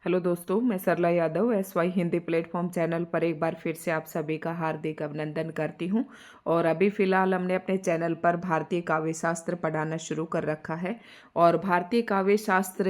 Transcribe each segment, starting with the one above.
Hello दोस्तों, मैं Sarla Yadav SY Hindi platform channel पर एक बार फिर से आप सभी का हार्दिक अभिनंदन करती हूं। और अभी फ़िलहाल हमने अपने चैनल पर भारतीय काव्य शास्त्र पढ़ाना शुरू कर रखा है। और भारतीय काव्य शास्त्र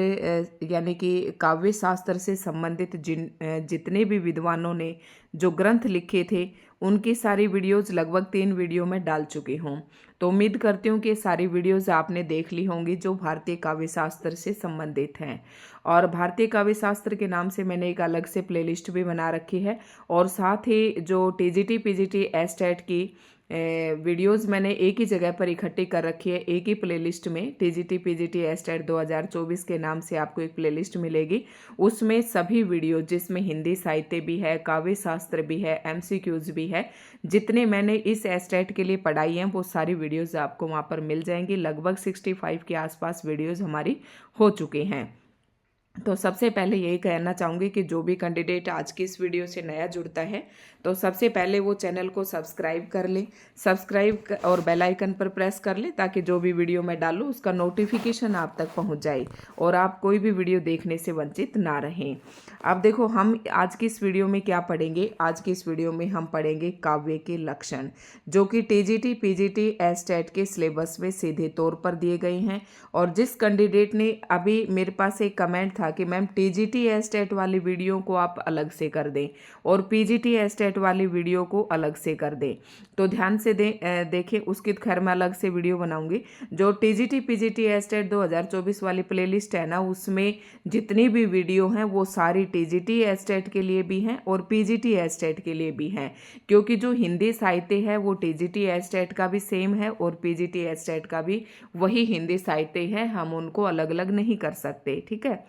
यानी कि काव्य शास्त्र से संबंधित जितने भी विद्वानों ने जो ग्रंथ लिखे थे उनकी सारी वीडियोज़ लगभग 3 वीडियो में डाल चुकी हूँ। तो उम्मीद करती हूँ कि सारी वीडियोज़ आपने देख ली होंगी जो भारतीय काव्य शास्त्र से संबंधित हैं। और भारतीय काव्य शास्त्र के नाम से मैंने एक अलग से प्लेलिस्ट भी बना रखी है। और साथ ही जो TGT PGT एस्टेट की वीडियोज़ मैंने एक ही जगह पर इकट्ठी कर रखी है, एक ही प्लेलिस्ट में। TGT PGT एस्टेट 2024 के नाम से आपको एक प्लेलिस्ट मिलेगी। उसमें सभी वीडियो जिसमें हिंदी साहित्य भी है, काव्य शास्त्र भी है, MCQs भी है, जितने मैंने इस एस्टेट के लिए पढ़ाई हैं वो सारी वीडियोज़ आपको वहाँ पर मिल जाएंगी। लगभग 65 के आसपास वीडियोज़ हमारी हो चुकी हैं। तो सबसे पहले यही कहना चाहूँगी कि जो भी कैंडिडेट आज की इस वीडियो से नया जुड़ता है तो सबसे पहले वो चैनल को सब्सक्राइब कर ले, और बेल आइकन पर प्रेस कर ले ताकि जो भी वीडियो मैं डालूँ उसका नोटिफिकेशन आप तक पहुंच जाए और आप कोई भी वीडियो देखने से वंचित ना रहें। अब देखो, हम आज की इस वीडियो में क्या पढ़ेंगे। आज की इस वीडियो में हम पढ़ेंगे काव्य के लक्षण, जो कि TGT PGT एस्टेट के सिलेबस में सीधे तौर पर दिए गए हैं। और जिस कैंडिडेट ने अभी मेरे पास एक कमेंट था कि मैम TGT एस्टेट वाली वीडियो को आप अलग से कर दें और PGT एस्टेट वाली वीडियो को अलग से कर दें, तो ध्यान से देखें। उसकी खैर मैं अलग से वीडियो बनाऊंगी। जो TGT PGT एस्टेट 2024 वाली प्लेलिस्ट है ना, उसमें जितनी भी वीडियो हैं वो सारी TGT एस्टेट के लिए भी हैं और PGT एस्टेट के लिए भी हैं, क्योंकि जो हिंदी साहित्य है वो TGT एस्टेट का भी सेम है और PGT एस्टेट का भी वही हिंदी साहित्य है। हम उनको अलग अलग नहीं कर सकते, ठीक है।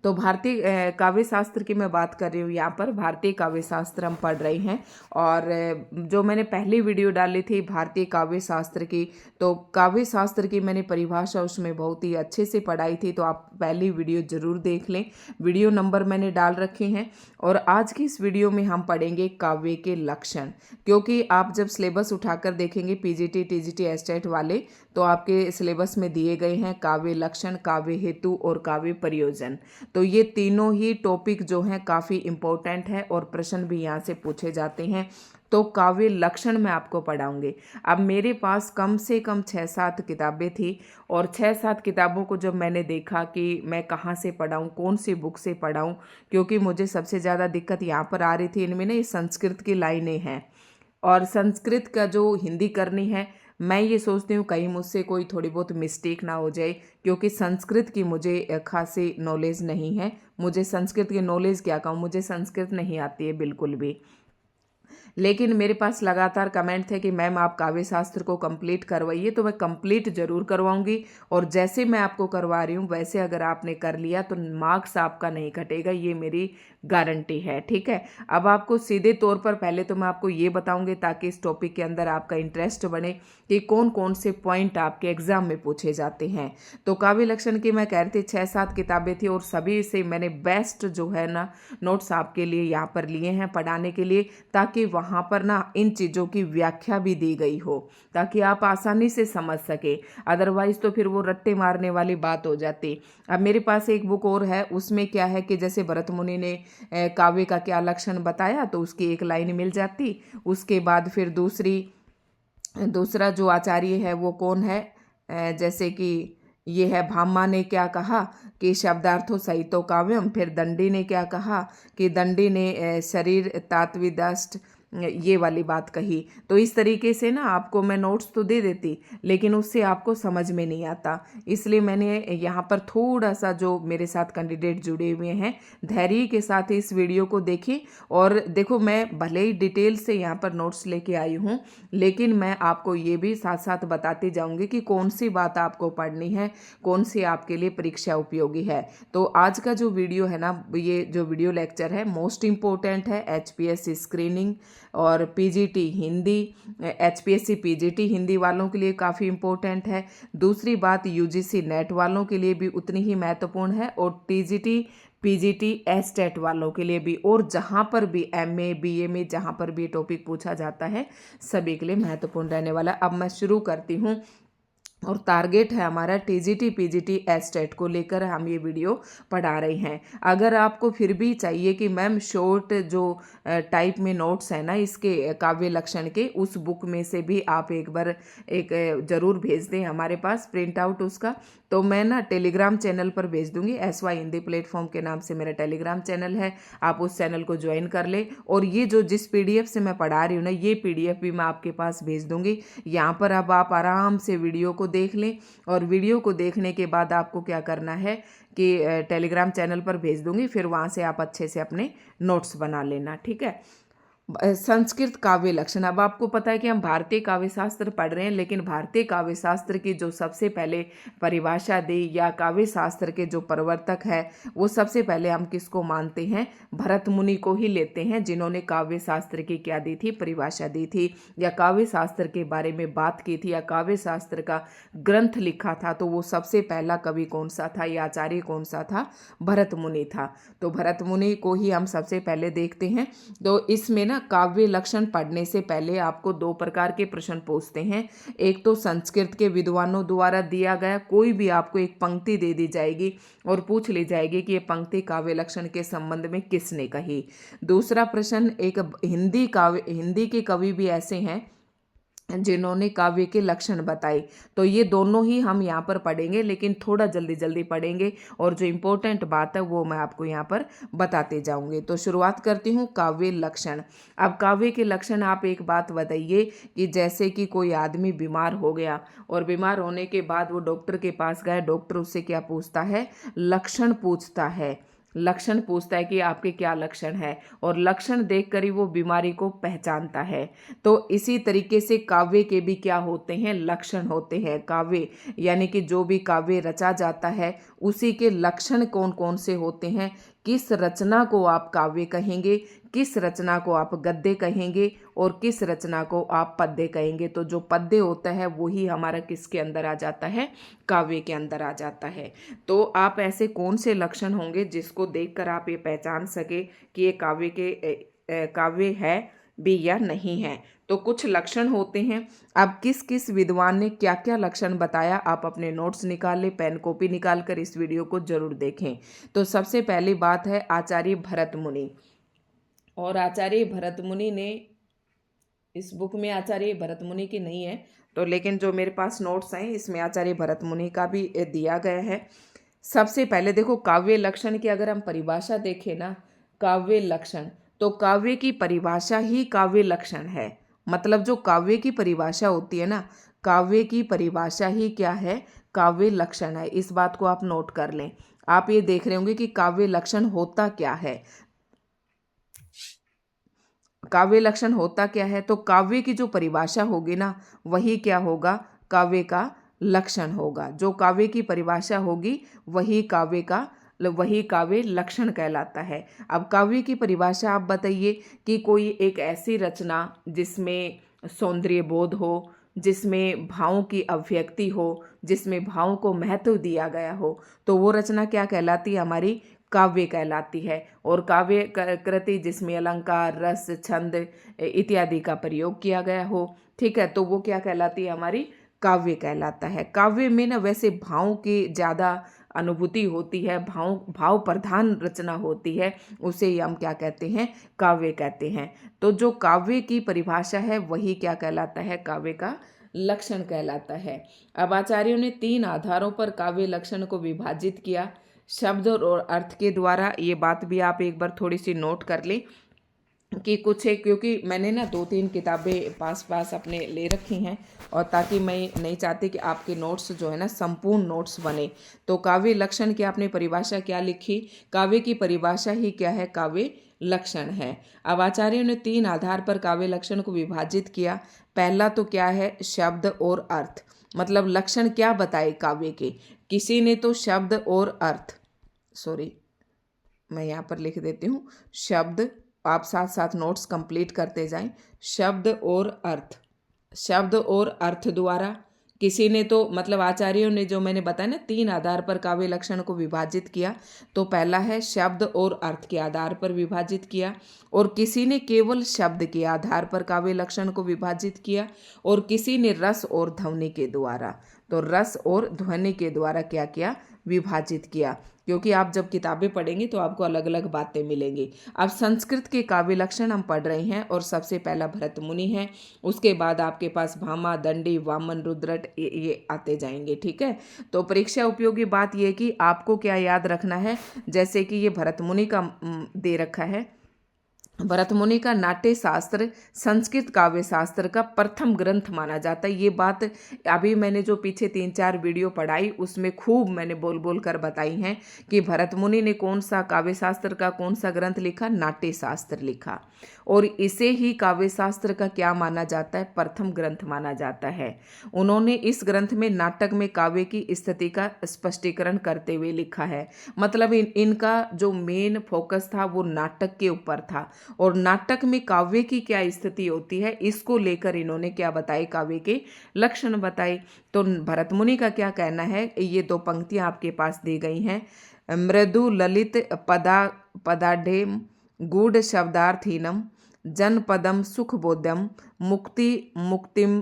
तो भारतीय काव्य शास्त्र की मैं बात कर रही हूँ। यहाँ पर भारतीय काव्य शास्त्र हम पढ़ रहे हैं। और जो मैंने पहली वीडियो डाली थी भारतीय काव्य शास्त्र की, तो काव्य शास्त्र की मैंने परिभाषा उसमें बहुत ही अच्छे से पढ़ाई थी, तो आप पहली वीडियो जरूर देख लें। वीडियो नंबर मैंने डाल रखे हैं। और आज की इस वीडियो में हम पढ़ेंगे काव्य के लक्षण, क्योंकि आप जब सिलेबस उठाकर देखेंगे PGT TGT एस्टेट वाले, तो आपके सिलेबस में दिए गए हैं काव्य लक्षण, काव्य हेतु और काव्य प्रयोजन। तो ये तीनों ही टॉपिक जो हैं काफ़ी इम्पोर्टेंट है और प्रश्न भी यहाँ से पूछे जाते हैं। तो काव्य लक्षण मैं आपको पढ़ाऊंगी। अब मेरे पास कम से कम 6-7 किताबें थी और 6-7 किताबों को जब मैंने देखा कि मैं कहाँ से पढ़ाऊँ, कौन सी बुक से पढ़ाऊँ, क्योंकि मुझे सबसे ज़्यादा दिक्कत यहाँ पर आ रही थी, इनमें ना ये संस्कृत की लाइनें हैं और संस्कृत का जो हिंदी करनी है, मैं ये सोचती हूँ कहीं मुझसे कोई थोड़ी बहुत मिस्टेक ना हो जाए, क्योंकि संस्कृत की मुझे खासी नॉलेज नहीं है। मुझे संस्कृत की नॉलेज क्या कहूँ, मुझे संस्कृत नहीं आती है बिल्कुल भी। लेकिन मेरे पास लगातार कमेंट थे कि मैम आप काव्य शास्त्र को कंप्लीट करवाइए, तो मैं कंप्लीट जरूर करवाऊंगी। और जैसे मैं आपको करवा रही हूँ वैसे अगर आपने कर लिया तो मार्क्स आपका नहीं कटेगा, ये मेरी गारंटी है, ठीक है। अब आपको सीधे तौर पर पहले तो मैं आपको ये बताऊंगी ताकि इस टॉपिक के अंदर आपका इंटरेस्ट बने कि कौन कौन से पॉइंट आपके एग्जाम में पूछे जाते हैं। तो काव्य लक्षण की मैं कह रही थी 6-7 किताबें थी और सभी से मैंने बेस्ट जो है ना नोट्स आपके लिए यहाँ पर लिए हैं पढ़ाने के लिए, ताकि वहाँ पर ना इन चीज़ों की व्याख्या भी दी गई हो ताकि आप आसानी से समझ सके। अदरवाइज तो फिर वो रट्टे मारने वाली बात हो जाती। अब मेरे पास एक बुक और है, उसमें क्या है कि जैसे भरत मुनि ने काव्य का क्या लक्षण बताया तो उसकी एक लाइन मिल जाती। उसके बाद फिर दूसरा जो आचार्य है वो कौन है, जैसे कि ये है भामा ने क्या कहा कि शब्दार्थो सहितो काव्यम। फिर दंडी ने क्या कहा कि दंडी ने शरीर तात्विदष्ट ये वाली बात कही। तो इस तरीके से ना आपको मैं नोट्स तो दे देती लेकिन उससे आपको समझ में नहीं आता, इसलिए मैंने यहाँ पर थोड़ा सा जो मेरे साथ कैंडिडेट जुड़े हुए हैं धैर्य के साथ इस वीडियो को देखिए। और देखो, मैं भले ही डिटेल से यहाँ पर नोट्स लेके आई हूँ लेकिन मैं आपको ये भी साथ साथ बताती जाऊँगी कि कौन सी बात आपको पढ़नी है, कौन सी आपके लिए परीक्षा उपयोगी है। तो आज का जो वीडियो है ना, ये जो वीडियो लेक्चर है मोस्ट इम्पोर्टेंट है HPSC स्क्रीनिंग और PGT Hindi, HPSC PGT Hindi वालों के लिए काफ़ी इम्पोर्टेंट है। दूसरी बात UGC नेट वालों के लिए भी उतनी ही महत्वपूर्ण है और TGT PGT एस्टेट वालों के लिए भी, और जहाँ पर भी MA BA में जहाँ पर भी टॉपिक पूछा जाता है सभी के लिए महत्वपूर्ण रहने वाला। अब मैं शुरू करती हूँ और टारगेट है हमारा टीजीटी पीजीटी एस्टेट को लेकर हम ये वीडियो पढ़ा रहे हैं। अगर आपको फिर भी चाहिए कि मैम शॉर्ट जो टाइप में नोट्स है ना इसके काव्य लक्षण के, उस बुक में से भी आप एक बार ज़रूर भेज दें हमारे पास प्रिंट आउट उसका, तो मैं ना टेलीग्राम चैनल पर भेज दूंगी। SY हिंदी प्लेटफॉर्म के नाम से मेरा टेलीग्राम चैनल है, आप उस चैनल को ज्वाइन कर ले। और ये जो जिस PDF से मैं पढ़ा रही हूँ ना, ये PDF भी मैं आपके पास भेज दूंगी। यहाँ पर अब आप आराम से वीडियो को देख लें, और वीडियो को देखने के बाद आपको क्या करना है कि टेलीग्राम चैनल पर भेज दूंगी, फिर वहाँ से आप अच्छे से अपने नोट्स बना लेना, ठीक है। संस्कृत काव्य लक्षण। अब आपको पता है कि हम भारतीय काव्य शास्त्र पढ़ रहे हैं, लेकिन भारतीय काव्य शास्त्र की जो सबसे पहले परिभाषा दी या काव्य शास्त्र के जो प्रवर्तक है, वो सबसे पहले हम किसको मानते हैं? भरत मुनि को ही लेते हैं, जिन्होंने काव्य शास्त्र की क्या दी थी? परिभाषा दी थी, या काव्य शास्त्र के बारे में बात की थी, या काव्य शास्त्र का ग्रंथ लिखा था। तो वो सबसे पहला कवि कौन सा था या आचार्य कौन सा था? भरत मुनि था। तो भरत मुनि को ही हम सबसे पहले देखते हैं। तो इसमें ना काव्य लक्षण पढ़ने से पहले आपको दो प्रकार के प्रश्न पूछते हैं। एक तो संस्कृत के विद्वानों द्वारा दिया गया कोई भी आपको एक पंक्ति दे दी जाएगी और पूछ ली जाएगी कि ये पंक्ति काव्य लक्षण के संबंध में किसने कही। दूसरा प्रश्न, एक हिंदी के कवि भी ऐसे हैं जिन्होंने काव्य के लक्षण बताए। तो ये दोनों ही हम यहाँ पर पढ़ेंगे, लेकिन थोड़ा जल्दी जल्दी पढ़ेंगे, और जो इम्पोर्टेंट बात है वो मैं आपको यहाँ पर बताते जाऊंगी। तो शुरुआत करती हूँ काव्य लक्षण। अब काव्य के लक्षण, आप एक बात बताइए कि जैसे कि कोई आदमी बीमार हो गया, और बीमार होने के बाद वो डॉक्टर के पास गया, डॉक्टर उससे क्या पूछता है? लक्षण पूछता है। लक्षण पूछता है कि आपके क्या लक्षण है, और लक्षण देखकर ही वो बीमारी को पहचानता है। तो इसी तरीके से काव्य के भी क्या होते हैं? लक्षण होते हैं। काव्य यानी कि जो भी काव्य रचा जाता है उसी के लक्षण कौन कौन से होते हैं? किस रचना को आप काव्य कहेंगे, किस रचना को आप गद्य कहेंगे, और किस रचना को आप पद्य कहेंगे। तो जो पद्य होता है वही हमारा किसके अंदर आ जाता है? काव्य के अंदर आ जाता है। तो आप ऐसे कौन से लक्षण होंगे जिसको देखकर आप ये पहचान सके कि ये काव्य है भी या नहीं है? तो कुछ लक्षण होते हैं। अब किस किस विद्वान ने क्या क्या लक्षण बताया, आप अपने नोट्स निकाल ले, पेन कॉपी निकाल कर इस वीडियो को जरूर देखें। तो सबसे पहली बात है आचार्य भरत मुनि। और आचार्य भरत मुनि ने, इस बुक में आचार्य भरत मुनि की नहीं है, तो लेकिन जो मेरे पास नोट्स हैं इसमें आचार्य भरत मुनि का भी दिया गया है। सबसे पहले देखो, काव्य लक्षण की अगर हम परिभाषा देखें ना, काव्य लक्षण, तो काव्य की परिभाषा ही काव्य लक्षण है। मतलब जो काव्य की परिभाषा होती है ना, काव्य की परिभाषा ही क्या है? काव्य लक्षण है। इस बात को आप नोट कर लें। आप ये देख रहे होंगे कि काव्य लक्षण होता क्या है। काव्य लक्षण होता क्या है? तो काव्य की जो परिभाषा होगी ना, वही क्या होगा? काव्य का लक्षण होगा। जो काव्य की परिभाषा होगी वही काव्य लक्षण कहलाता है। अब काव्य की परिभाषा आप बताइए कि कोई एक ऐसी रचना जिसमें सौंदर्य बोध हो, जिसमें भावों की अभिव्यक्ति हो, जिसमें भावों को महत्व दिया गया हो, तो वो रचना क्या कहलाती है? हमारी काव्य कहलाती है। और काव्य कृति जिसमें अलंकार, रस, छंद इत्यादि का प्रयोग किया गया हो, ठीक है, तो वो क्या कहलाती है? हमारी काव्य कहलाता है। काव्य में ना वैसे भावों की ज़्यादा अनुभूति होती है, भाव प्रधान रचना होती है, उसे ही हम क्या कहते हैं? काव्य कहते हैं। तो जो काव्य की परिभाषा है वही क्या कहलाता है? काव्य का लक्षण कहलाता है। अब आचार्यों ने 3 आधारों पर काव्य लक्षण को विभाजित किया, शब्द और अर्थ के द्वारा। ये बात भी आप एक बार थोड़ी सी नोट कर लें कि कुछ है, क्योंकि मैंने ना 2-3 किताबें पास अपने ले रखी हैं, और ताकि मैं नहीं चाहती कि आपके नोट्स जो है ना संपूर्ण नोट्स बने। तो काव्य लक्षण की आपने परिभाषा क्या लिखी? काव्य की परिभाषा ही क्या है? काव्य लक्षण है। अब आचार्यों ने 3 आधार पर काव्य लक्षण को विभाजित किया। पहला तो क्या है? शब्द और अर्थ। मतलब लक्षण क्या बताए काव्य के? किसी ने तो शब्द और अर्थ, मैं यहाँ पर लिख देती हूँ शब्द, आप साथ साथ नोट्स कंप्लीट करते जाएं। शब्द और अर्थ, शब्द और अर्थ द्वारा किसी ने तो, मतलब आचार्यों ने जो मैंने बताया ना 3 आधार पर काव्य लक्षण को विभाजित किया, तो पहला है शब्द और अर्थ के आधार पर विभाजित किया, और किसी ने केवल शब्द के आधार पर काव्य लक्षण को विभाजित किया, और किसी ने रस और ध्वनि के द्वारा। तो रस और ध्वनि के द्वारा क्या किया, विभाजित किया। क्योंकि आप जब किताबें पढ़ेंगे तो आपको अलग अलग बातें मिलेंगी। अब संस्कृत के काव्य लक्षण हम पढ़ रहे हैं और सबसे पहला भरत मुनि है, उसके बाद आपके पास भामा, दंडी, वामन, रुद्रट ये आते जाएंगे। ठीक है, तो परीक्षा उपयोगी बात यह कि आपको क्या याद रखना है, जैसे कि ये भरत मुनि का दे रखा है। भरत मुनि का नाट्य शास्त्र संस्कृत काव्य शास्त्र का प्रथम ग्रंथ माना जाता है। ये बात अभी मैंने जो पीछे 3-4 वीडियो पढ़ाई उसमें खूब मैंने बोल बोल कर बताई हैं कि भरत मुनि ने कौन सा काव्य शास्त्र का कौन सा ग्रंथ लिखा, नाट्य शास्त्र लिखा, और इसे ही काव्य शास्त्र का क्या माना जाता है, प्रथम ग्रंथ माना जाता है। उन्होंने इस ग्रंथ में नाटक में काव्य की स्थिति का स्पष्टीकरण करते हुए लिखा है। मतलब इनका जो मेन फोकस था वो नाटक के ऊपर था, और नाटक में काव्य की क्या स्थिति होती है इसको लेकर इन्होंने क्या बताए, काव्य के लक्षण बताए। तो भरत मुनि का क्या कहना है, ये 2 पंक्तियां आपके पास दी गई हैं। मृदु ललित पदाढ़ेम गूढ़ शब्दार्थहीनम जनपदम सुखबोध्यम मुक्तिम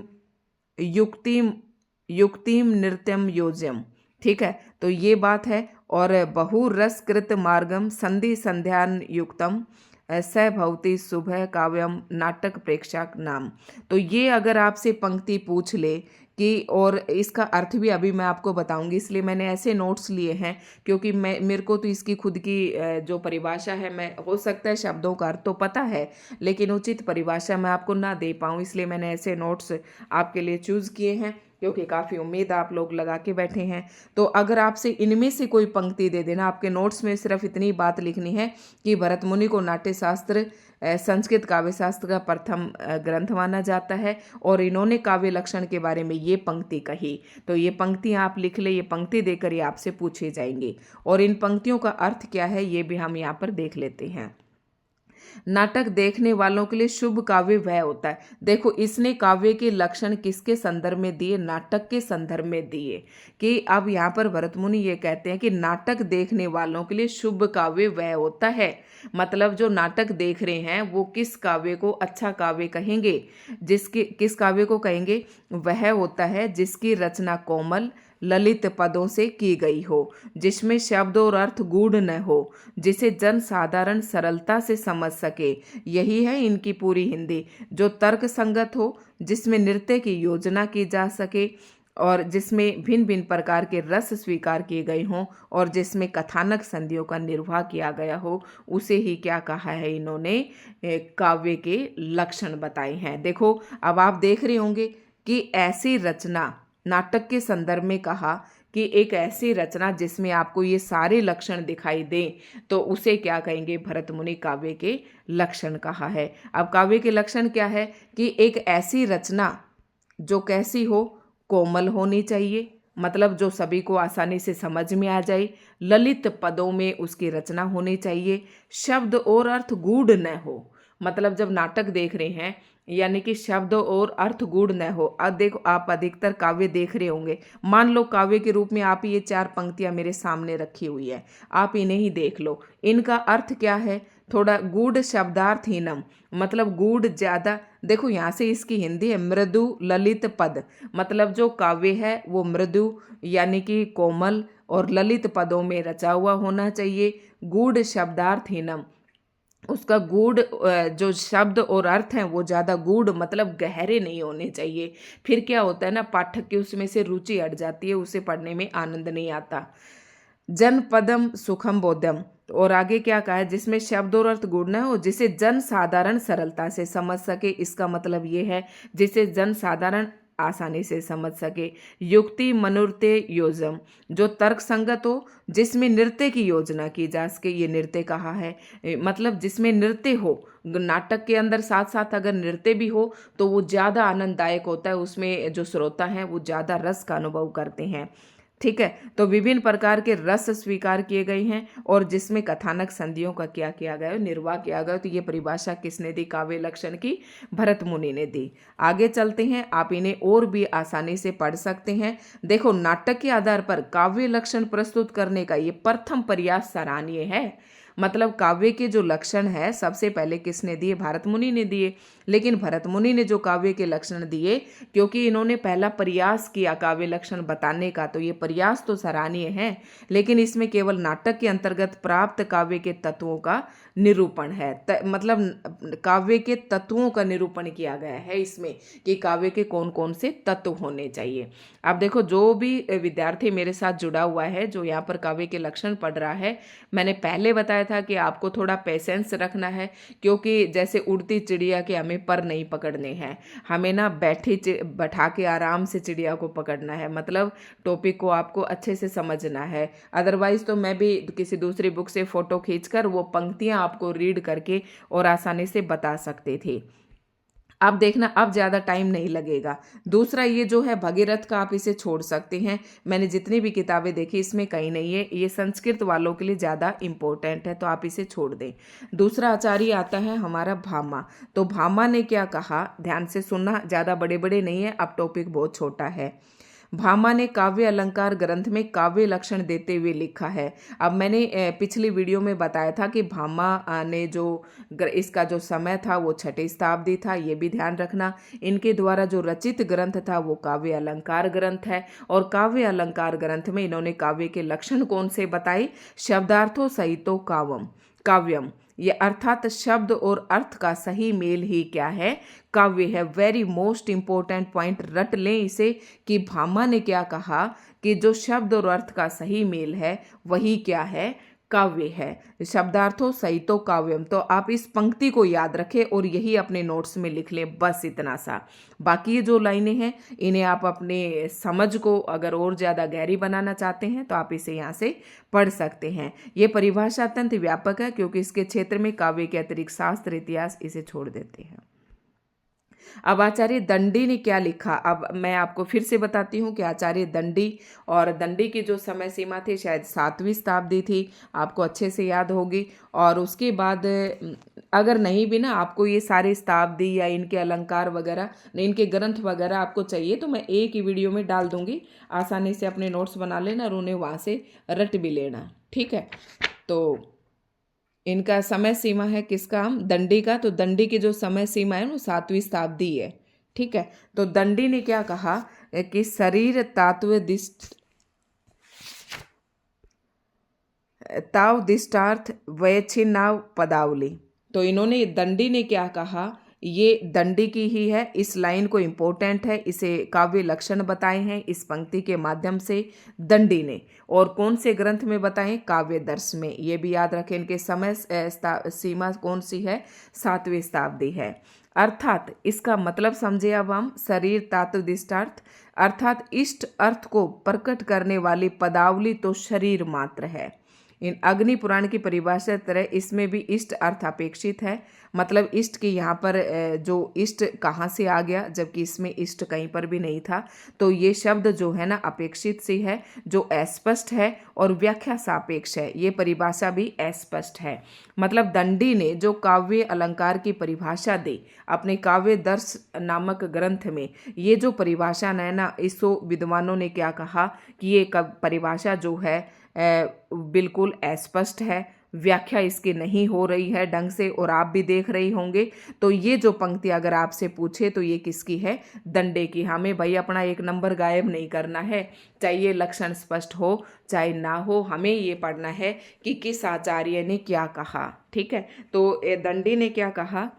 युक्तिम नृत्यम योज्यम। ठीक है, तो ये बात है। और बहुरसकृत मार्गम संधि संध्यान युक्तम स भवती सुबह काव्यम नाटक प्रेक्षक नाम। तो ये अगर आपसे पंक्ति पूछ ले कि, और इसका अर्थ भी अभी मैं आपको बताऊंगी, इसलिए मैंने ऐसे नोट्स लिए हैं क्योंकि मेरे को तो इसकी खुद की जो परिभाषा है, मैं हो सकता है शब्दों का अर्थ तो पता है लेकिन उचित परिभाषा मैं आपको ना दे पाऊँ, इसलिए मैंने ऐसे नोट्स आपके लिए चूज़ किए हैं क्योंकि काफ़ी उम्मीद आप लोग लगा के बैठे हैं। तो अगर आपसे इनमें से कोई पंक्ति दे देना, आपके नोट्स में सिर्फ इतनी बात लिखनी है कि भरत मुनि को नाट्य शास्त्र संस्कृत काव्य शास्त्र का प्रथम ग्रंथ माना जाता है और इन्होंने काव्य लक्षण के बारे में ये पंक्ति कही। तो ये पंक्तियां आप लिख ले, ये पंक्ति देकर ये आपसे पूछे जाएंगे और इन पंक्तियों का अर्थ क्या है ये भी हम यहाँ पर देख लेते हैं। नाटक देखने वालों के लिए शुभ काव्य वह होता है। देखो इसने काव्य के लक्षण किसके संदर्भ में दिए, नाटक के संदर्भ में दिए। कि अब यहाँ पर भरत मुनि ये कहते हैं कि नाटक देखने वालों के लिए शुभ काव्य वह होता है। मतलब जो नाटक देख रहे हैं वो किस काव्य को अच्छा काव्य कहेंगे, किस काव्य को कहेंगे, वह होता है जिसकी रचना कोमल ललित पदों से की गई हो, जिसमें शब्द और अर्थ गूढ़ न हो, जिसे जन साधारण सरलता से समझ सके। यही है इनकी पूरी हिंदी। जो तर्क संगत हो, जिसमें नृत्य की योजना की जा सके और जिसमें भिन्न भिन्न प्रकार के रस स्वीकार किए गए हों और जिसमें कथानक संधियों का निर्वाह किया गया हो, उसे ही क्या कहा है इन्होंने, काव्य के लक्षण बताए हैं। देखो अब आप देख रहे होंगे कि ऐसी रचना, नाटक के संदर्भ में कहा कि एक ऐसी रचना जिसमें आपको ये सारे लक्षण दिखाई दें, तो उसे क्या कहेंगे, भरत मुनि काव्य के लक्षण कहा है। अब काव्य के लक्षण क्या है कि एक ऐसी रचना जो कैसी हो, कोमल होनी चाहिए, मतलब जो सभी को आसानी से समझ में आ जाए। ललित पदों में उसकी रचना होनी चाहिए। शब्द और अर्थ गूढ़ न हो, मतलब जब नाटक देख रहे हैं यानी कि शब्द और अर्थ गूढ़ न हो। अब देखो आप अधिकतर काव्य देख रहे होंगे, मान लो काव्य के रूप में आप ये 4 पंक्तियां मेरे सामने रखी हुई है, आप इन्हें ही देख लो। इनका अर्थ क्या है, थोड़ा गूढ़ शब्दार्थहीनम, मतलब गूढ़ ज़्यादा। देखो यहाँ से इसकी हिंदी है मृदु ललित पद, मतलब जो काव्य है वो मृदु यानी कि कोमल और ललित पदों में रचा हुआ होना चाहिए। गूढ़ शब्दार्थहीनम, उसका गूढ़ जो शब्द और अर्थ हैं वो ज़्यादा गूढ़ मतलब गहरे नहीं होने चाहिए। फिर क्या होता है ना, पाठक की उसमें से रुचि हट जाती है, उसे पढ़ने में आनंद नहीं आता। जनपदम सुखम बोध्यम, और आगे क्या कहा है, जिसमें शब्द और अर्थ गूढ़ न हो, जिसे जन साधारण सरलता से समझ सके। इसका मतलब ये है जिसे जन साधारण आसानी से समझ सके। युक्ति मनोरते योजम, जो तर्क संगत हो, जिसमें नृत्य की योजना की जा सके। ये नृत्य कहा है, मतलब जिसमें नृत्य हो, नाटक के अंदर साथ साथ अगर नृत्य भी हो तो वो ज़्यादा आनंददायक होता है, उसमें जो श्रोता हैं वो ज़्यादा रस का अनुभव करते हैं। ठीक है, तो विभिन्न प्रकार के रस स्वीकार किए गए हैं और जिसमें कथानक संधियों का क्या किया गया, निर्वाह किया गया। तो ये परिभाषा किसने दी, काव्य लक्षण की भरत मुनि ने दी। आगे चलते हैं, आप इन्हें और भी आसानी से पढ़ सकते हैं। देखो नाटक के आधार पर काव्य लक्षण प्रस्तुत करने का ये प्रथम प्रयास सराहनीय है। मतलब काव्य के जो लक्षण है सबसे पहले किसने दिए? भरत मुनि ने दिए। लेकिन भरत मुनि ने जो काव्य के लक्षण दिए, क्योंकि इन्होंने पहला प्रयास किया काव्य लक्षण बताने का, तो ये प्रयास तो सराहनीय है, लेकिन इसमें केवल नाटक के अंतर्गत प्राप्त काव्य के तत्वों का निरूपण है। मतलब काव्य के तत्वों का निरूपण किया गया है इसमें, कि काव्य के कौन कौन से तत्व होने चाहिए। अब देखो, जो भी विद्यार्थी मेरे साथ जुड़ा हुआ है, जो यहाँ पर काव्य के लक्षण पढ़ रहा है, मैंने पहले बताया था कि आपको थोड़ा पेशेंस रखना है, क्योंकि जैसे उड़ती चिड़िया के हमें पर नहीं पकड़ने हैं, हमें ना बैठा के आराम से चिड़िया को पकड़ना है। मतलब टॉपिक को आपको अच्छे से समझना है। अदरवाइज तो मैं भी किसी दूसरी बुक से फोटो खींचकर वो पंक्तियां आपको रीड करके और आसानी से बता सकते थे। अब देखना, अब ज़्यादा टाइम नहीं लगेगा। दूसरा ये जो है भगीरथ का, आप इसे छोड़ सकते हैं। मैंने जितनी भी किताबें देखी इसमें कहीं नहीं है, ये संस्कृत वालों के लिए ज़्यादा इम्पोर्टेंट है, तो आप इसे छोड़ दें। दूसरा आचार्य आता है हमारा भामा। तो भामा ने क्या कहा, ध्यान से सुनना, ज़्यादा बड़े बड़े नहीं है, अब टॉपिक बहुत छोटा है। भामा ने काव्य अलंकार ग्रंथ में काव्य लक्षण देते हुए लिखा है। अब मैंने पिछली वीडियो में बताया था कि भामा ने जो इसका जो समय था वो 6वीं शताब्दी था, ये भी ध्यान रखना। इनके द्वारा जो रचित ग्रंथ था वो काव्य अलंकार ग्रंथ है, और काव्य अलंकार ग्रंथ में इन्होंने काव्य के लक्षण कौन से बताए? शब्दार्थो सहितो काव्यम, ये अर्थात शब्द और अर्थ का सही मेल ही क्या है? काव्य है। वेरी मोस्ट इंपॉर्टेंट पॉइंट, रट लें इसे, कि भामा ने क्या कहा कि जो शब्द और अर्थ का सही मेल है वही क्या है? काव्य है। शब्दार्थों सहितो काव्यम, तो आप इस पंक्ति को याद रखें और यही अपने नोट्स में लिख लें, बस इतना सा। बाकी ये जो लाइनें हैं इन्हें आप अपने समझ को अगर और ज़्यादा गहरी बनाना चाहते हैं तो आप इसे यहाँ से पढ़ सकते हैं। ये परिभाषा अत्यंत व्यापक है, क्योंकि इसके क्षेत्र में काव्य के अतिरिक्त शास्त्र, इतिहास, इसे छोड़ देते हैं। अब आचार्य दंडी ने क्या लिखा, अब मैं आपको फिर से बताती हूँ कि आचार्य दंडी, और दंडी की जो समय सीमा थी शायद 7वीं शताब्दी थी, आपको अच्छे से याद होगी। और उसके बाद अगर नहीं भी ना आपको ये सारे शताब्दी या इनके अलंकार वगैरह, इनके ग्रंथ वगैरह आपको चाहिए तो मैं एक ही वीडियो में डाल दूंगी, आसानी से अपने नोट्स बना लेना और उन्हें वहाँ से रट भी लेना, ठीक है। तो इनका समय सीमा है किसका, हम दंडी का, तो दंडी की जो समय सीमा है वो 7वीं शताब्दी है, ठीक है। तो दंडी ने क्या कहा कि शरीर ताव दिष्टार्थ वैच्छिन्नाव पदावली। तो इन्होंने, दंडी ने क्या कहा, ये दंडी की ही है, इस लाइन को इम्पोर्टेंट है, इसे काव्य लक्षण बताए हैं इस पंक्ति के माध्यम से दंडी ने। और कौन से ग्रंथ में बताएं? काव्य दर्श में। ये भी याद रखें, इनके समय सीमा कौन सी है? 7वीं शताब्दी है। अर्थात इसका मतलब समझे अब हम, शरीर तात्वदिष्टार्थ, अर्थात इष्ट अर्थ को प्रकट करने वाली पदावली तो शरीर मात्र है। इन अग्नि पुराण की परिभाषा तरह इसमें भी इष्ट अर्थ अपेक्षित है। मतलब इष्ट की यहाँ पर जो इष्ट कहाँ से आ गया, जबकि इसमें इष्ट कहीं पर भी नहीं था। तो ये शब्द जो है ना अपेक्षित सी है, जो अस्पष्ट है और व्याख्या सापेक्ष है, ये परिभाषा भी अस्पष्ट है। मतलब दंडी ने जो काव्य अलंकार की परिभाषा दी अपने काव्य दर्श नामक ग्रंथ में, ये जो परिभाषा है ना, इसो विद्वानों ने क्या कहा कि ये परिभाषा जो है बिल्कुल अस्पष्ट है, व्याख्या इसकी नहीं हो रही है ढंग से, और आप भी देख रही होंगे। तो ये जो पंक्ति अगर आपसे पूछे तो ये किसकी है? दंडे की। हमें भाई अपना 1 नंबर गायब नहीं करना है, चाहे ये लक्षण स्पष्ट हो चाहे ना हो, हमें ये पढ़ना है कि किस आचार्य ने क्या कहा, ठीक है। तो दंडी ने क्या कहा,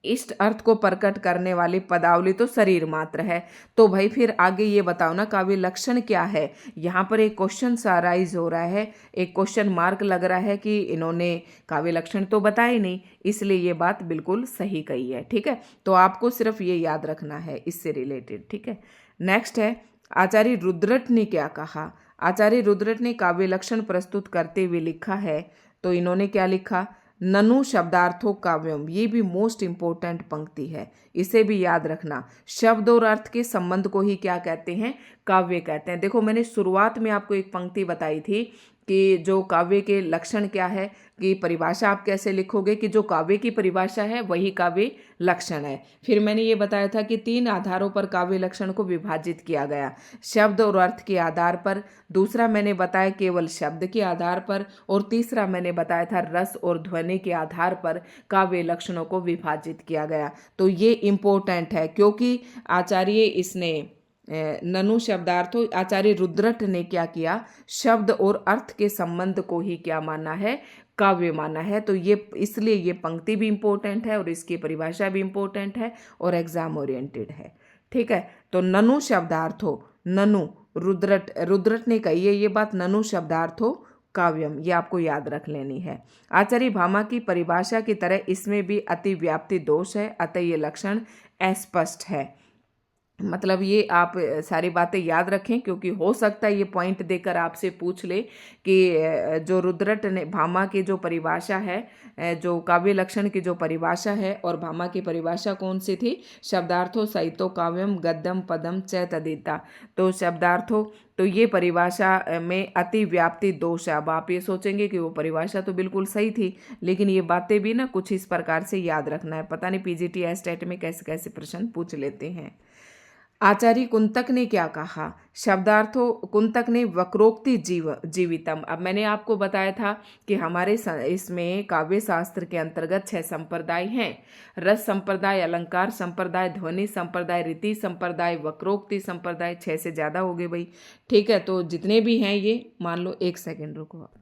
इष्ट अर्थ को प्रकट करने वाली पदावली तो शरीर मात्र है। तो भाई फिर आगे ये बताओ ना, काव्य लक्षण क्या है? यहाँ पर एक क्वेश्चन सा राइज हो रहा है, एक क्वेश्चन मार्क लग रहा है कि इन्होंने काव्य लक्षण तो बताए नहीं, इसलिए ये बात बिल्कुल सही कही है, ठीक है। तो आपको सिर्फ ये याद रखना है इससे रिलेटेड, ठीक है। नेक्स्ट है, आचार्य रुद्रट ने क्या कहा। आचार्य रुद्रट ने काव्य लक्षण प्रस्तुत करते हुए लिखा है, तो इन्होंने क्या लिखा, ननु शब्दार्थो काव्यम, ये भी मोस्ट इंपॉर्टेंट पंक्ति है, इसे भी याद रखना। शब्द और अर्थ के संबंध को ही क्या कहते हैं? काव्य कहते हैं। देखो मैंने शुरुआत में आपको एक पंक्ति बताई थी कि जो काव्य के लक्षण क्या है, कि परिभाषा आप कैसे लिखोगे कि जो काव्य की परिभाषा है वही काव्य लक्षण है। फिर मैंने ये बताया था कि 3 आधारों पर काव्य लक्षण को विभाजित किया गया, शब्द और अर्थ के आधार पर, दूसरा मैंने बताया केवल शब्द के आधार पर, और तीसरा मैंने बताया था रस और ध्वनि के आधार पर काव्य लक्षणों को विभाजित किया गया। तो ये इम्पोर्टेंट है क्योंकि आचार्य इसने ननु शब्दार्थों, आचार्य रुद्रट ने क्या किया, शब्द और अर्थ के संबंध को ही क्या माना है, काव्य माना है। तो ये इसलिए ये पंक्ति भी इम्पोर्टेंट है और इसकी परिभाषा भी इम्पोर्टेंट है और एग्जाम ओरिएंटेड है। ठीक है, तो ननु शब्दार्थो, ननु रुद्रट ने कही है ये बात, ननु शब्दार्थो काव्यम, ये आपको याद रख लेनी है। आचार्य भामा की परिभाषा की तरह इसमें भी अतिव्याप्ति दोष है, अतः ये लक्षण अस्पष्ट है। मतलब ये आप सारी बातें याद रखें क्योंकि हो सकता है ये पॉइंट देकर आपसे पूछ ले कि जो रुद्रट ने भामा की जो परिभाषा है, जो काव्य लक्षण की जो परिभाषा है, और भामा की परिभाषा कौन सी थी, शब्दार्थो साहित्यो काव्यम गद्यम पदम च तदिता। तो शब्दार्थो, तो ये परिभाषा में अतिव्याप्ति दोष है। अब आप ये सोचेंगे कि वो परिभाषा तो बिल्कुल सही थी, लेकिन ये बातें भी ना कुछ इस प्रकार से याद रखना है। पता नहीं पीजीटी एस्टेट में कैसे कैसे प्रश्न पूछ लेते हैं। आचार्य कुंतक ने क्या कहा, शब्दार्थों, कुंतक ने वक्रोक्ति जीवितम। अब मैंने आपको बताया था कि हमारे इसमें काव्य शास्त्र के अंतर्गत 6 संप्रदाय हैं, रस संप्रदाय, अलंकार संप्रदाय, ध्वनि संप्रदाय, रीति संप्रदाय, वक्रोक्ति संप्रदाय। 6 से ज़्यादा हो गए भाई। ठीक है, तो जितने भी हैं ये मान लो, 1 सेकेंड रुको आप।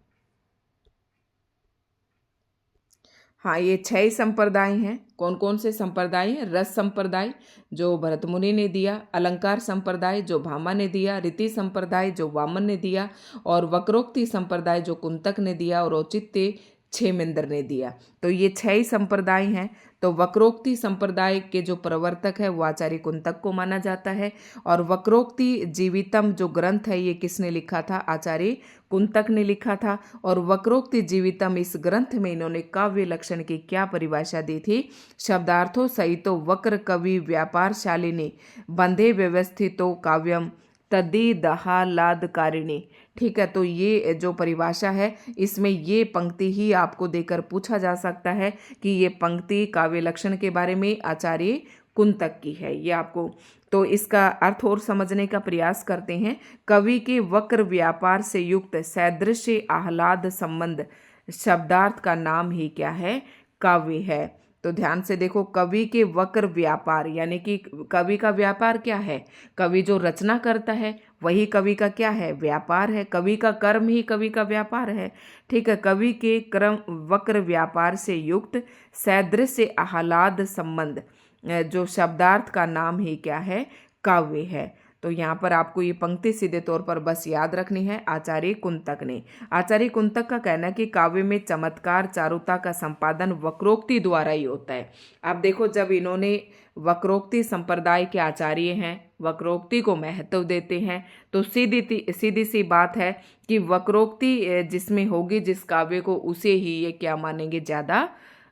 हाँ, ये 6 संप्रदाय हैं। कौन कौन से संप्रदाय हैं, रस संप्रदाय जो भरत मुनि ने दिया, अलंकार संप्रदाय जो भामा ने दिया, रीति संप्रदाय जो वामन ने दिया, और वक्रोक्ति संप्रदाय जो कुंतक ने दिया, और औचित्य क्षेमेंद्र ने दिया। तो ये 6 ही संप्रदाय हैं। तो वक्रोक्ति संप्रदाय के जो प्रवर्तक है वो आचार्य कुंतक को माना जाता है, और वक्रोक्ति जीवितम जो ग्रंथ है ये किसने लिखा था, आचार्य कुंतक ने लिखा था। और वक्रोक्ति जीवितम इस ग्रंथ में इन्होंने काव्य लक्षण की क्या परिभाषा दी थी, शब्दार्थों सहितो वक्र कवि व्यापारशालिनी बंधे व्यवस्थितो काव्यम तदी दहालादकारिणी। ठीक है, तो ये जो परिभाषा है इसमें ये पंक्ति ही आपको देकर पूछा जा सकता है कि ये पंक्ति काव्य लक्षण के बारे में आचार्य कुंतक की है। ये आपको, तो इसका अर्थ और समझने का प्रयास करते हैं। कवि के वक्र व्यापार से युक्त सदृश्य आह्लाद संबंध शब्दार्थ का नाम ही क्या है, काव्य है। तो ध्यान से देखो, कवि के वक्र व्यापार, यानी कि कवि का व्यापार क्या है, कवि जो रचना करता है वही कवि का क्या है, व्यापार है। कवि का कर्म ही कवि का व्यापार है। ठीक है, कवि के क्रम वक्र व्यापार से युक्त सदृश्य आह्लाद संबंध जो शब्दार्थ का नाम ही क्या है, काव्य है। तो यहाँ पर आपको ये पंक्ति सीधे तौर पर बस याद रखनी है, आचार्य कुंतक ने। आचार्य कुंतक का कहना है कि काव्य में चमत्कार चारुता का संपादन वक्रोक्ति द्वारा ही होता है। अब देखो, जब इन्होंने वक्रोक्ति संप्रदाय के आचार्य हैं, वक्रोक्ति को महत्व देते हैं, तो सीधी सी बात है कि वक्रोक्ति जिसमें होगी, जिस काव्य को, उसे ही ये क्या मानेंगे ज़्यादा।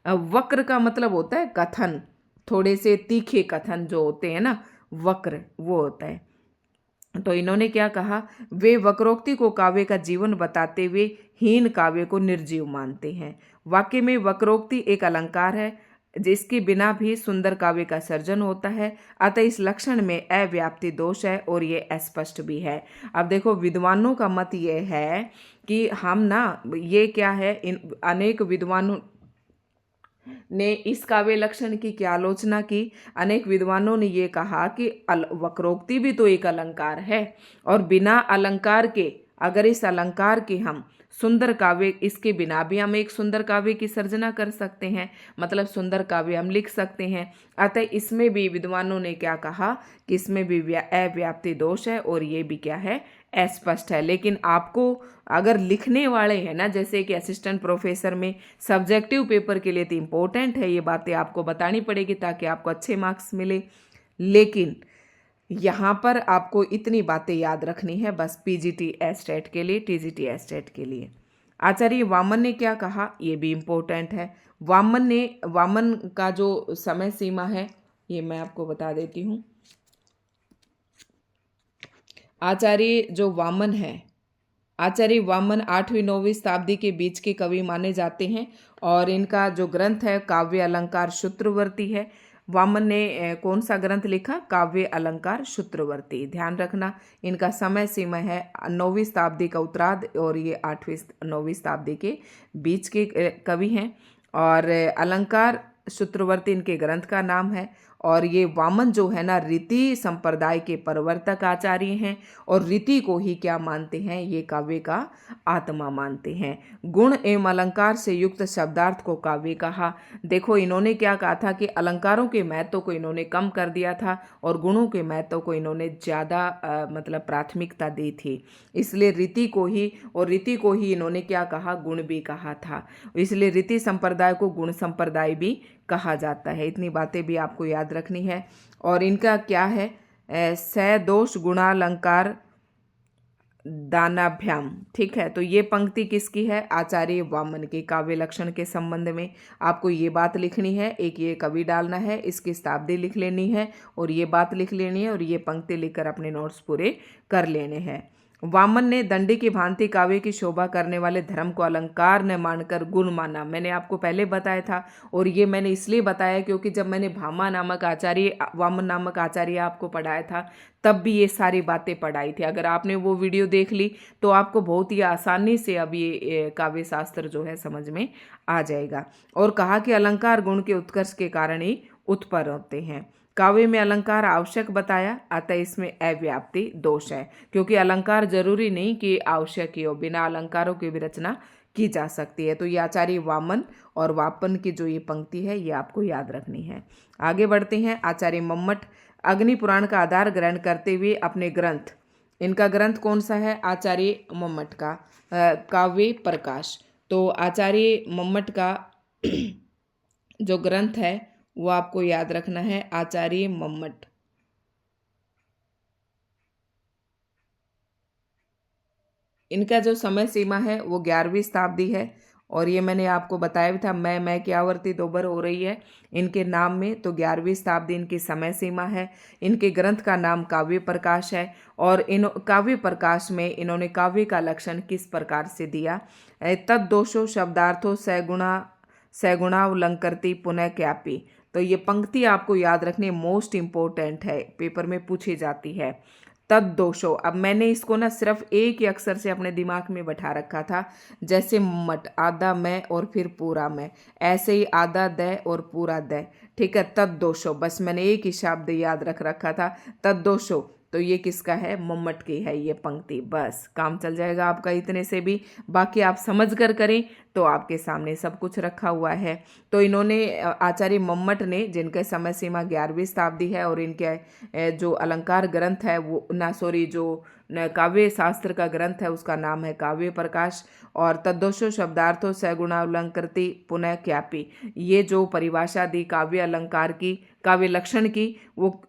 वक्र का मतलब होता है कथन, थोड़े से तीखे कथन जो होते हैं ना, वक्र वो होता है। तो इन्होंने क्या कहा, वे वक्रोक्ति को काव्य का जीवन बताते हुए हीन काव्य को निर्जीव मानते हैं। वाक्य में वक्रोक्ति एक अलंकार है जिसके बिना भी सुंदर काव्य का सर्जन होता है, अतः इस लक्षण में अव्याप्ति दोष है और ये अस्पष्ट भी है। अब देखो, विद्वानों का मत ये है कि हम ना, ये क्या है, इन अनेक विद्वानों ने इस काव्य लक्षण की क्या आलोचना की। अनेक विद्वानों ने ये कहा कि वक्रोक्ति भी तो एक अलंकार है, और बिना अलंकार के, अगर इस अलंकार के हम सुंदर काव्य, इसके बिना भी हम एक सुंदर काव्य की सर्जना कर सकते हैं, मतलब सुंदर काव्य हम लिख सकते हैं। अतः इसमें भी विद्वानों ने क्या कहा कि इसमें भी अव्याप्ति दोष है और ये भी क्या है, अस्पष्ट है। लेकिन आपको अगर लिखने वाले हैं ना, जैसे कि असिस्टेंट प्रोफेसर में सब्जेक्टिव पेपर के लिए तो इम्पोर्टेंट है, ये बातें आपको बतानी पड़ेगी ताकि आपको अच्छे मार्क्स मिले। लेकिन यहाँ पर आपको इतनी बातें याद रखनी है बस, पीजीटी एस्टेट के लिए, टीजीटी एस्टेट के लिए। आचार्य वामन ने क्या कहा, ये भी इम्पोर्टेंट है। वामन का जो समय सीमा है ये मैं आपको बता देती हूँ। आचार्य जो वामन है, आचार्य वामन 8वीं-9वीं शताब्दी के बीच के कवि माने जाते हैं और इनका जो ग्रंथ है काव्य अलंकार शुत्रवर्ती है। वामन ने कौन सा ग्रंथ लिखा? काव्य अलंकार शुत्रवर्ती। ध्यान रखना, इनका समय सीमा है 9वीं शताब्दी का उत्तरार्ध और ये 8वीं-9वीं शताब्दी के बीच के कवि हैं। और अलंकार शुत्रवर्ती इनके ग्रंथ का नाम है। और ये वामन जो है ना रीति संप्रदाय के प्रवर्तक आचार्य हैं और रीति को ही क्या मानते हैं? ये काव्य का आत्मा मानते हैं। गुण एवं अलंकार से युक्त शब्दार्थ को काव्य कहा। देखो, इन्होंने क्या कहा था कि अलंकारों के महत्व को इन्होंने कम कर दिया था और गुणों के महत्व को इन्होंने ज़्यादा मतलब प्राथमिकता दी थी। इसलिए रीति को ही इन्होंने क्या कहा? गुण भी कहा था। इसलिए रीति संप्रदाय को गुण संप्रदाय भी कहा जाता है। इतनी बातें भी आपको याद रखनी है। और इनका क्या है? सदोष गुणालंकार दानाभ्याम। ठीक है, तो ये पंक्ति किसकी है? आचार्य वामन के। काव्य लक्षण के संबंध में आपको ये बात लिखनी है। एक ये कवि डालना है, इसकी शताब्दी लिख लेनी है और ये बात लिख लेनी है और ये पंक्ति लिखकर अपने नोट्स पूरे कर लेने हैं। वामन ने दंडी की भांति काव्य की शोभा करने वाले धर्म को अलंकार न मानकर गुण माना। मैंने आपको पहले बताया था और ये मैंने इसलिए बताया क्योंकि जब मैंने वामन नामक आचार्य आपको पढ़ाया था तब भी ये सारी बातें पढ़ाई थी। अगर आपने वो वीडियो देख ली तो आपको बहुत ही आसानी से अब ये काव्य शास्त्र जो है समझ में आ जाएगा। और कहा कि अलंकार गुण के उत्कर्ष के कारण ही उत्पन्न होते हैं। काव्य में अलंकार आवश्यक बताया, अतः इसमें अव्याप्ति दोष है, क्योंकि अलंकार जरूरी नहीं कि आवश्यक ही हो, बिना अलंकारों की भी रचना की जा सकती है। तो ये आचार्य वामन और वापन की जो ये पंक्ति है ये आपको याद रखनी है। आगे बढ़ते हैं। आचार्य मम्मट अग्नि पुराण का आधार ग्रहण करते हुए अपने ग्रंथ, इनका ग्रंथ कौन सा है? आचार्य मम्मट का काव्य प्रकाश। तो आचार्य मम्मट का जो ग्रंथ है वो आपको याद रखना है, आचार्य मम्मट। इनका जो समय सीमा है वो 11वीं शताब्दी है और ये मैंने आपको बताया भी था, मैं की आवर्ती दोबार हो रही है इनके नाम में। तो 11वीं शताब्दी इनकी समय सीमा है। इनके ग्रंथ का नाम काव्य प्रकाश है और इन काव्य प्रकाश में इन्होंने काव्य का लक्षण किस प्रकार से दिया? तद्दोषो शब्दार्थो सगुणावलंकृति पुनः क्यापी। तो ये पंक्ति आपको याद रखनी मोस्ट इंपॉर्टेंट है, पेपर में पूछी जाती है। तद्दोषो, अब मैंने इसको ना सिर्फ एक ही अक्षर से अपने दिमाग में बैठा रखा था, जैसे मट आधा मैं और फिर पूरा मैं, ऐसे ही आधा द और पूरा द। ठीक है, तद्दोषो, बस मैंने एक ही शब्द याद रख रखा था, तद्दोषो। तो ये किसका है? मम्मट की है ये पंक्ति। बस काम चल जाएगा आपका इतने से भी। बाकी आप समझ कर करें तो आपके सामने सब कुछ रखा हुआ है। तो इन्होंने आचार्य मम्मट ने, जिनके समय सीमा 11वीं शताब्दी है और इनके जो अलंकार ग्रंथ है वो जो काव्य शास्त्र का ग्रंथ है उसका नाम है काव्य प्रकाश। और तद्दोषो शब्दार्थो सगुणावलंकृति पुनः क्यापी, ये जो परिभाषा दी काव्य अलंकार की, काव्य लक्षण की, वो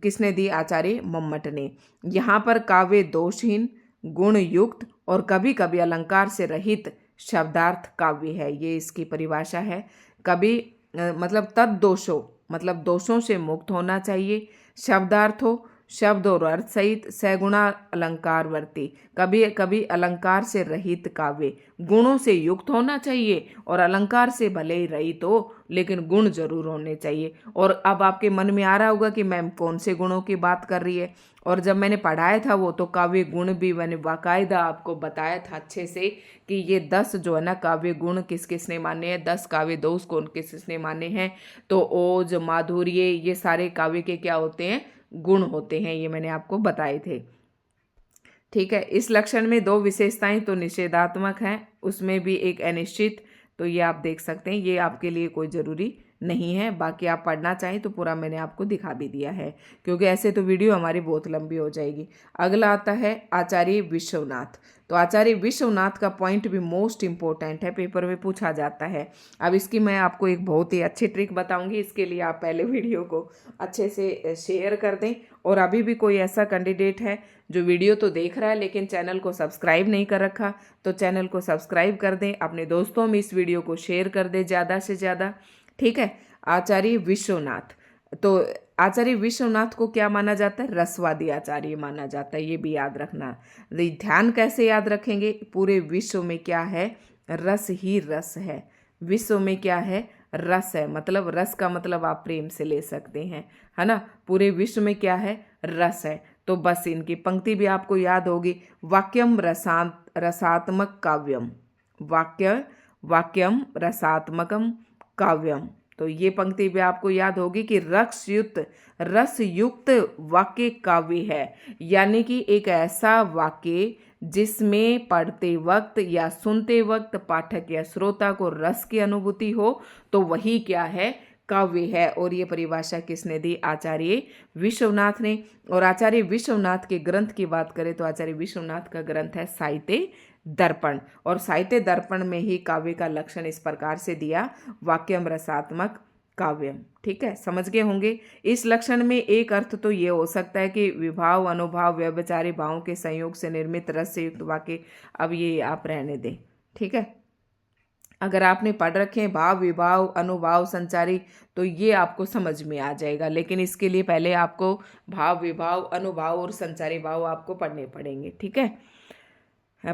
किसने दी? आचार्य मम्मट ने। यहाँ पर काव्य दोषहीन, गुण युक्त और कभी कभी अलंकार से रहित शब्दार्थ काव्य है, ये इसकी परिभाषा है। कभी मतलब तद्दोषो मतलब दोषों से मुक्त होना चाहिए, शब्दार्थ हो शब्द और अर्थ सहित, सगुणा अलंकार वर्ती, कभी कभी अलंकार से रहित काव्य, गुणों से युक्त होना चाहिए और अलंकार से भले ही रहित हो लेकिन गुण जरूर होने चाहिए। और अब आपके मन में आ रहा होगा कि मैम कौन से गुणों की बात कर रही है, और जब मैंने पढ़ाया था वो तो काव्य गुण भी मैंने बाकायदा आपको बताया था अच्छे से कि ये 10 जो है ना काव्य गुण किस किसने माने हैं, 10 काव्य दोष कौन किस किसने माने हैं। तो ओज, माधुर्य, ये सारे काव्य के क्या होते हैं? गुण होते हैं, ये मैंने आपको बताए थे। ठीक है, इस लक्षण में 2 विशेषताएं तो निषेधात्मक हैं, उसमें भी एक अनिश्चित। तो ये आप देख सकते हैं, ये आपके लिए कोई ज़रूरी नहीं है। बाकी आप पढ़ना चाहें तो पूरा मैंने आपको दिखा भी दिया है, क्योंकि ऐसे तो वीडियो हमारी बहुत लंबी हो जाएगी। अगला आता है आचार्य विश्वनाथ। तो आचार्य विश्वनाथ का पॉइंट भी मोस्ट इंपॉर्टेंट है, पेपर में पूछा जाता है। अब इसकी मैं आपको एक बहुत ही अच्छी ट्रिक बताऊंगी, इसके लिए आप पहले वीडियो को अच्छे से शेयर कर दें। और अभी भी कोई ऐसा कैंडिडेट है जो वीडियो तो देख रहा है लेकिन चैनल को सब्सक्राइब नहीं कर रखा, तो चैनल को सब्सक्राइब कर दें, अपने दोस्तों में इस वीडियो को शेयर कर दें ज़्यादा से ज़्यादा। ठीक है, आचार्य विश्वनाथ। तो आचार्य विश्वनाथ को क्या माना जाता है? रसवादी आचार्य माना जाता है, ये भी याद रखना। ध्यान कैसे याद रखेंगे? पूरे विश्व में क्या है? रस ही रस है। विश्व में क्या है? रस है। मतलब रस का मतलब आप प्रेम से ले सकते हैं, है ना। पूरे विश्व में क्या है? रस है। तो बस इनकी पंक्ति भी आपको याद होगी। वाक्यम रसात्मक काव्यम, वाक्यम रसात्मकम काव्यम। तो ये पंक्ति भी आपको याद होगी कि रस युक्त वाक्य काव्य है, यानी कि एक ऐसा वाक्य जिसमें पढ़ते वक्त या सुनते वक्त पाठक या श्रोता को रस की अनुभूति हो, तो वही क्या है? काव्य है। और ये परिभाषा किसने दी? आचार्य विश्वनाथ ने। और आचार्य विश्वनाथ के ग्रंथ की बात करें तो आचार्य विश्वनाथ का ग्रंथ है साहित्य दर्पण। और साहित्य दर्पण में ही काव्य का लक्षण इस प्रकार से दिया, वाक्यम रसात्मक काव्यम। ठीक है, समझ गए होंगे। इस लक्षण में एक अर्थ तो ये हो सकता है कि विभाव, अनुभाव, व्यभिचारी भावों के संयोग से निर्मित रस से युक्त वाक्य। अब ये आप रहने दें, ठीक है। अगर आपने पढ़ रखे हैं भाव, विभाव, अनुभाव, संचारी, तो ये आपको समझ में आ जाएगा। लेकिन इसके लिए पहले आपको भाव, विभाव, अनुभाव और संचारी भाव आपको पढ़ने पड़ेंगे, ठीक है।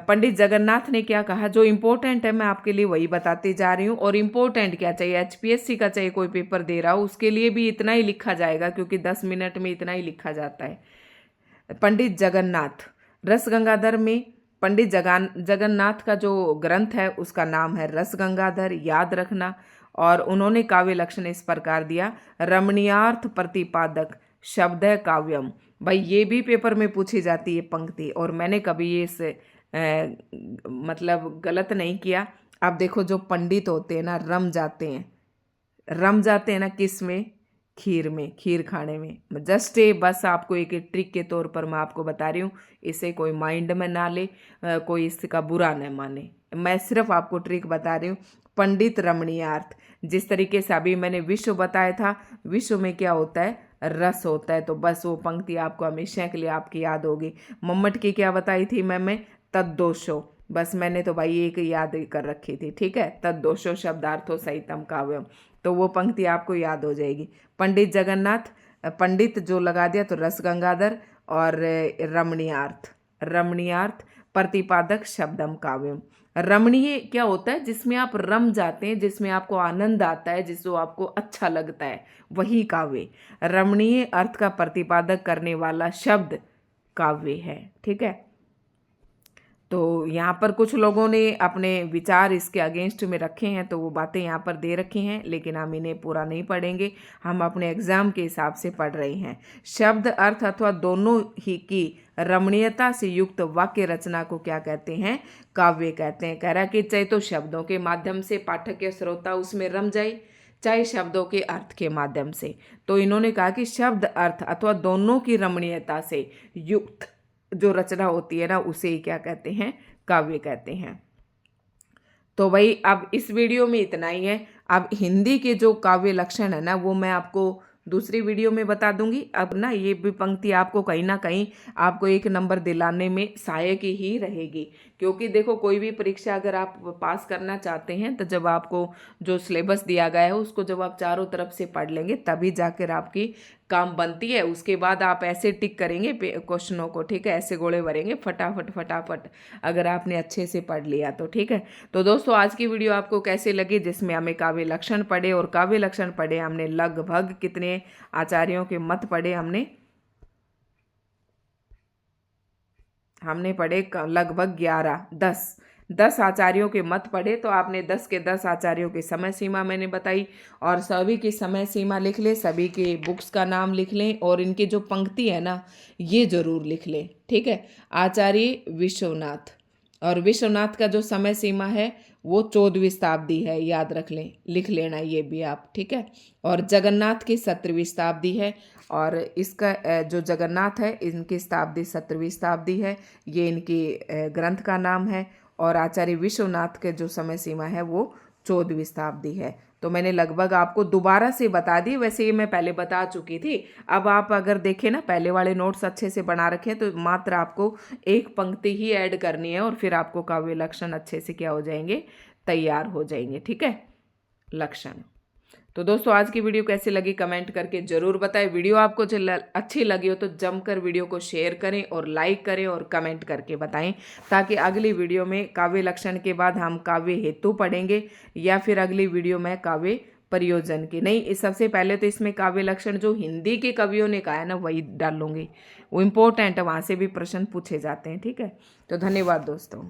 पंडित जगन्नाथ ने क्या कहा? जो इम्पोर्टेंट है मैं आपके लिए वही बताती जा रही हूँ। और इम्पोर्टेंट क्या चाहिए? एचपीएससी का चाहिए, कोई पेपर दे रहा हो उसके लिए भी इतना ही लिखा जाएगा, क्योंकि 10 मिनट में इतना ही लिखा जाता है। पंडित जगन्नाथ, रस गंगाधर में पंडित जगन्नाथ का जो ग्रंथ है उसका नाम है रस गंगाधर, याद रखना। और उन्होंने काव्य लक्षण इस प्रकार दिया, रमणीयार्थ प्रतिपादक शब्द है काव्यम। भाई ये भी पेपर में पूछी जाती है पंक्ति, और मैंने कभी ये इस मतलब गलत नहीं किया। आप देखो, जो पंडित होते हैं ना, रम जाते हैं ना, किस में? खीर में, खीर खाने में। जस्ट बस आपको एक ट्रिक के तौर पर मैं आपको बता रही हूँ, इसे कोई माइंड में ना ले, कोई इसका बुरा न माने। मैं सिर्फ आपको ट्रिक बता रही हूँ। पंडित रमणीयार्थ, जिस तरीके से अभी मैंने विश्व बताया था, विश्व में क्या होता है? रस होता है। तो बस वो पंक्ति आपको हमेशा के लिए आपकी याद होगी। मम्मट की क्या बताई थी मैंने? तद्दोषो। बस मैंने तो भाई एक याद कर रखी थी, ठीक है। तद्दोषो शब्दार्थो सहितम काव्यम, तो वो पंक्ति आपको याद हो जाएगी। पंडित जगन्नाथ, पंडित जो लगा दिया तो रस गंगाधर, और रमणीयार्थ प्रतिपादक शब्दम काव्यम। रमणीय क्या होता है? जिसमें आप रम जाते हैं, जिसमें आपको आनंद आता है, जिसको आपको अच्छा लगता है, वही काव्य। रमणीय अर्थ का प्रतिपादक करने वाला शब्द काव्य है, ठीक है। तो यहाँ पर कुछ लोगों ने अपने विचार इसके अगेंस्ट में रखे हैं, तो वो बातें यहाँ पर दे रखी हैं, लेकिन हम इन्हें पूरा नहीं पढ़ेंगे। हम अपने एग्जाम के हिसाब से पढ़ रहे हैं। शब्द, अर्थ अथवा दोनों ही की रमणीयता से युक्त वाक्य रचना को क्या कहते हैं? काव्य कहते हैं। कह रहा कि चाहे तो शब्दों के माध्यम से पाठक या श्रोता उसमें रम जाए, चाहे शब्दों के अर्थ के माध्यम से। तो इन्होंने कहा कि शब्द, अर्थ अथवा दोनों की रमणीयता से युक्त जो रचना होती है ना, उसे ही क्या कहते हैं? काव्य कहते हैं। तो भाई अब इस वीडियो में इतना ही है। अब हिंदी के जो काव्य लक्षण है ना, वो मैं आपको दूसरी वीडियो में बता दूंगी। अब ना ये भी पंक्ति आपको कहीं ना कहीं आपको 1 नंबर दिलाने में सहायक ही रहेगी, क्योंकि देखो कोई भी परीक्षा अगर आप पास करना चाहते हैं तो जब आपको जो सिलेबस दिया गया है उसको जब आप चारों तरफ से पढ़ लेंगे तभी जाकर आपकी काम बनती है। उसके बाद आप ऐसे टिक करेंगे क्वेश्चनों को, ठीक है, ऐसे गोले भरेंगे फटाफट फटाफट, अगर आपने अच्छे से पढ़ लिया तो, ठीक है। तो दोस्तों आज की वीडियो आपको कैसे लगी, जिसमें हमें काव्य लक्षण पढ़े, और काव्य लक्षण पढ़े हमने लगभग कितने आचार्यों के मत पढ़े? हमने पढ़े लगभग 10 आचार्यों के मत पढ़े। तो आपने 10 के 10 आचार्यों की समय सीमा मैंने बताई, और सभी की समय सीमा लिख ले, सभी के बुक्स का नाम लिख लें, और इनकी जो पंक्ति है ना ये जरूर लिख लें, ठीक है। आचार्य विश्वनाथ, और विश्वनाथ का जो समय सीमा है वो 14वीं शताब्दी है, याद रख लें, लिख लेना ये भी आप, ठीक है। और जगन्नाथ की 17वीं शताब्दी है, और इसका जो जगन्नाथ है इनकी शताब्दी 17वीं शताब्दी है, ये इनकी ग्रंथ का नाम है। और आचार्य विश्वनाथ के जो समय सीमा है वो 14वीं शताब्दी है। तो मैंने लगभग आपको दोबारा से बता दी, वैसे ये मैं पहले बता चुकी थी। अब आप अगर देखें ना, पहले वाले नोट्स अच्छे से बना रखे हैं, तो मात्र आपको एक पंक्ति ही ऐड करनी है, और फिर आपको काव्य लक्षण अच्छे से क्या हो जाएंगे? तैयार हो जाएंगे, ठीक है, लक्षण। तो दोस्तों आज की वीडियो कैसी लगी कमेंट करके जरूर बताएं। वीडियो आपको अच्छी लगी हो तो जमकर वीडियो को शेयर करें और लाइक करें और कमेंट करके बताएं, ताकि अगली वीडियो में काव्य लक्षण के बाद हम काव्य हेतु पढ़ेंगे या फिर अगली वीडियो में काव्य प्रयोजन की। नहीं, इस सबसे पहले तो इसमें काव्य लक्षण जो हिंदी के कवियों ने कहा है ना वही डालूंगी, वो इम्पोर्टेंट है, वहाँ से भी प्रश्न पूछे जाते हैं। ठीक है, तो धन्यवाद दोस्तों।